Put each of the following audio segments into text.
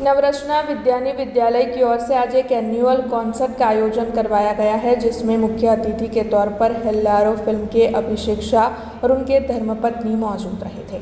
नवरचना विद्यानी विद्यालय की ओर से आज एक एनुअल कॉन्सर्ट का आयोजन करवाया गया है, जिसमें मुख्य अतिथि के तौर पर हेल्लारो फिल्म के अभिषेक शाह और उनके धर्मपत्नी मौजूद रहे थे।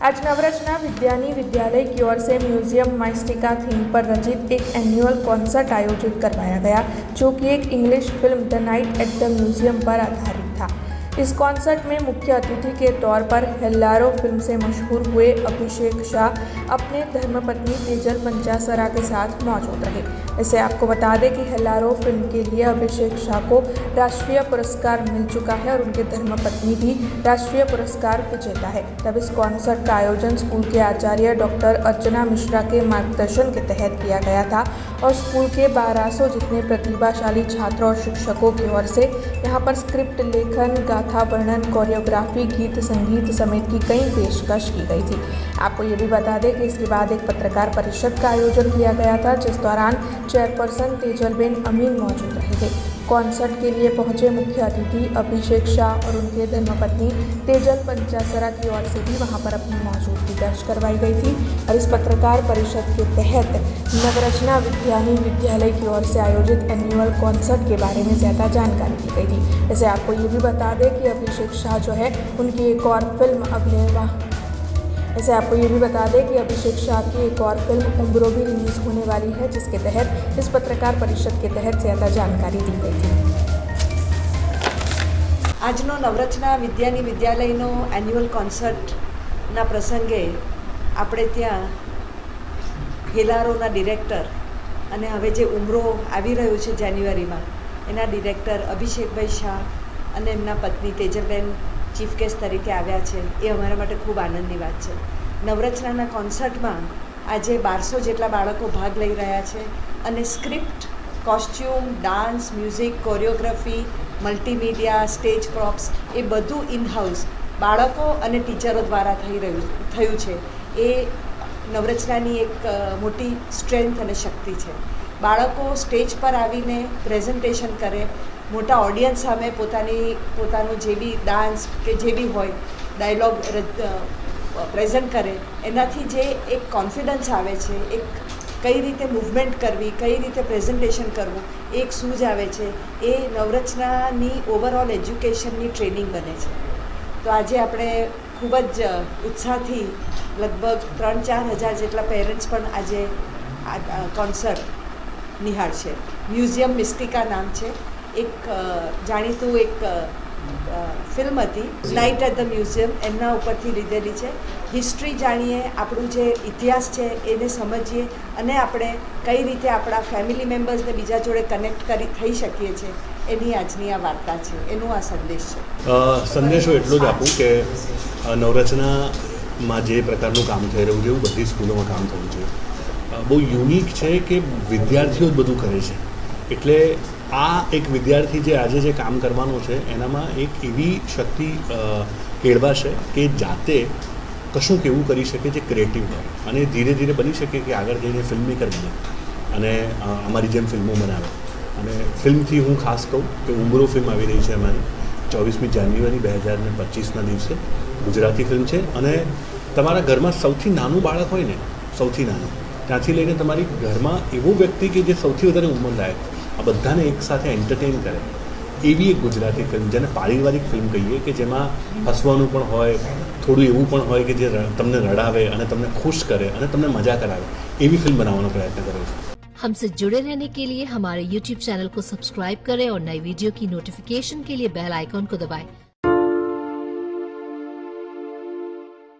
आज नवरचना विद्यानी विद्यालय की ओर से म्यूजियम माइस्टिका थीम पर रचित एक एनुअल कॉन्सर्ट आयोजित करवाया गया, जो कि एक English film the night at the museum पर आधारित था। इस कॉन्सर्ट में मुख्य अतिथि के तौर पर हेल्लारो फिल्म से मशहूर हुए अभिषेक शाह अपने धर्मपत्नी तेजल पंचासरा के साथ मौजूद रहे। इसे आपको बता दें कि हेल्लारो फिल्म के लिए अभिषेक शाह को राष्ट्रीय पुरस्कार मिल चुका है और उनके धर्मपत्नी भी राष्ट्रीय पुरस्कार विजेता है। तब इस कॉन्सर्ट का आयोजन स्कूल के आचार्य डॉक्टर अर्चना मिश्रा के मार्गदर्शन के तहत किया गया था और स्कूल के 1200 जितने प्रतिभाशाली छात्रों और शिक्षकों की ओर से यहाँ पर स्क्रिप्ट लेखन, गाथा वर्णन, कोरियोग्राफी, गीत संगीत समेत की कई पेशकश की गई थी। आपको ये भी बता दें कि इसके बाद एक पत्रकार परिषद का आयोजन किया गया था, जिस दौरान चेयरपर्सन तेजलबेन अमीन मौजूद रहे थे। कॉन्सर्ट के लिए पहुंचे मुख्य अतिथि अभिषेक शाह और उनके धर्मपत्नी तेजल पंचासरा की ओर से भी वहां पर अपनी मौजूदगी दर्ज करवाई गई थी और इस पत्रकार परिषद के तहत नवरचना विद्यानी विद्यालय की ओर से आयोजित एनुअल कॉन्सर्ट के बारे में ज़्यादा जानकारी दी गई थी। वैसे आपको ये भी बता दें कि अभिषेक शाह जो है उनकी एक और फिल्म ऐसे आपको ये भी बता दें कि अभिषेक शाह की एक और फिल्म उम्रो भी रिलीज़ होने वाली है, जिसके तहत इस पत्रकार परिषद के तहत ज़्यादा जानकारी दी गई थी। આજનો નવરચના વિદ્યાની વિદ્યાલયનો એન્યુઅલ કોન્સર્ટના પ્રસંગે આપણે ત્યાં હેલારોના ડિરેક્ટર અને હવે જે ઉમરો આવી રહ્યો છે જાન્યુઆરીમાં એના ડિરેક્ટર અભિષેકભાઈ શાહ અને એમના પત્ની તેજલબેન ચીફ ગેસ્ટ તરીકે આવ્યા છે, એ અમારા માટે ખૂબ આનંદની વાત છે। નવરચનાના કોન્સર્ટમાં આજે 1200 જેટલા બાળકો ભાગ લઈ રહ્યા છે અને script, costume, dance, music, choreography, multimedia, stage props એ બધું ઇન હાઉસ બાળકો અને ટીચરો દ્વારા થયું છે। એ નવરચનાની એક મોટી સ્ટ્રેન્થ અને શક્તિ છે। બાળકો સ્ટેજ પર આવીને પ્રેઝન્ટેશન કરે, મોટા ઓડિયન્સ સામે પોતાનું જે બી ડાન્સ કે જે બી હોય ડાયલોગ પ્રેઝન્ટ કરે, એનાથી જે એક કોન્ફિડન્સ આવે છે, એક કઈ રીતે મૂવમેન્ટ કરવી, કઈ રીતે પ્રેઝન્ટેશન કરવું, એક સૂઝ આવે છે, એ નવરચનાની ઓવરઓલ એજ્યુકેશનની ટ્રેનિંગ બને છે। તો આજે આપણે ખૂબ જ ઉત્સાહથી લગભગ 3-4 હજાર જેટલા પેરેન્ટ્સ પણ આજે આ કોન્સર્ટ નિહાળશે। મ્યુઝિયમ મિસ્ટિકા નામ છે, એક જાણીતું એક ફિલ્મ હતી નાઇટ એટ ધ મ્યુઝિયમ, એમના ઉપરથી લીધેલી છે। હિસ્ટ્રી જાણીએ, આપણું જે ઇતિહાસ છે એને સમજીએ અને આપણે કઈ રીતે આપણા ફેમિલી મેમ્બર્સને બીજા જોડે કનેક્ટ થઈ શકીએ છીએ, એની આજની આ વાર્તા છે, એનો આ સંદેશ છે। સંદેશો એટલો જ આપું કે નવરચનામાં જે પ્રકારનું કામ થઈ રહ્યું છે એવું બધી સ્કૂલોમાં કામ થવું જોઈએ। બહુ યુનિક છે કે વિદ્યાર્થીઓ જ બધું કરે છે, એટલે આ એક વિદ્યાર્થી જે આજે જે કામ કરવાનો છે એનામાં એક એવી શક્તિ કેળવાશે કે જાતે કશુંક એવું કરી શકે જે ક્રિએટિવ હોય અને ધીરે ધીરે બની શકે કે આગળ જઈને ફિલ્મ મેકર બને અને અમારી જેમ ફિલ્મો બનાવે। અને ફિલ્મથી હું ખાસ કહું કે ઉમરો ફિલ્મ આવી રહી છે અમારી 24મી જાન્યુઆરી 2025ના દિવસે, ગુજરાતી ફિલ્મ છે અને તમારા ઘરમાં સૌથી નાનું બાળક હોય ને, સૌથી નાનું, ત્યાંથી લઈને તમારી ઘરમાં એવો વ્યક્તિ કે જે સૌથી વધારે ઉંમરલાયક, આ બધાને એકસાથે એન્ટરટેન કરે એવી એક ગુજરાતી ફિલ્મ, જેને પારિવારિક ફિલ્મ કહીએ, કે જેમાં હસવાનું પણ હોય, થોડું એવું પણ હોય કે જે તમને રડાવે અને તમને ખુશ કરે અને તમને મજા કરાવે, એવી ફિલ્મ બનાવવાનો પ્રયત્ન કર્યો છે। हमसे जुड़े रहने के लिए हमारे YouTube चैनल को सब्सक्राइब करें और नई वीडियो की नोटिफिकेशन के लिए बेल आइकॉन को दबाएं।